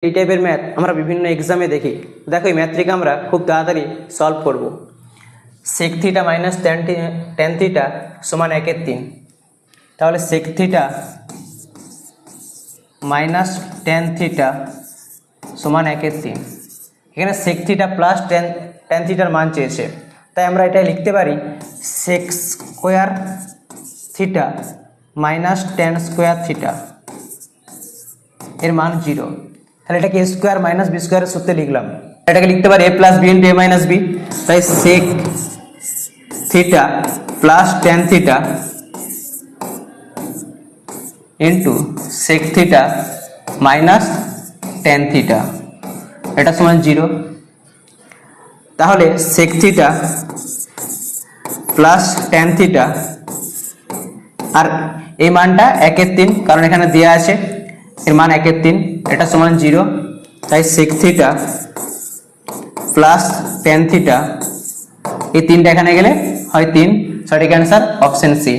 এই টাইপের ম্যাথ আমরা বিভিন্ন এক্সামে দেখি। দেখো এই ম্যাথটিকে আমরা খুব তাড়াতাড়ি সলভ করব। Sec theta minus tan theta সমান 1/3। তাহলে sec theta minus tan theta সমান 1/3। এখানে সেক থিটা প্লাস ট্যান থিটার মান চেয়েছে, তাই আমরা এটা লিখতে পারি sec square theta minus tan square theta, এর মান 0। তাহলে এটাকে এ স্কোয়ার মাইনাস বি স্কোয়ারের সূত্রে লিখলাম। এটাকে লিখতে পারি A plus B into A minus B. তাই sec theta plus tan theta into sec theta minus tan theta, এটা সমান 0। তাহলে sec theta plus tan theta, আর এই মানটা 1/3, কারণ এখানে দেওয়া আছে এর মান 1/3, এটা সমান 0। তাই sec theta plus tan theta, এই 3টা এখানে গেলে হয় 3, সঠিক অ্যান্সার অপশন সি।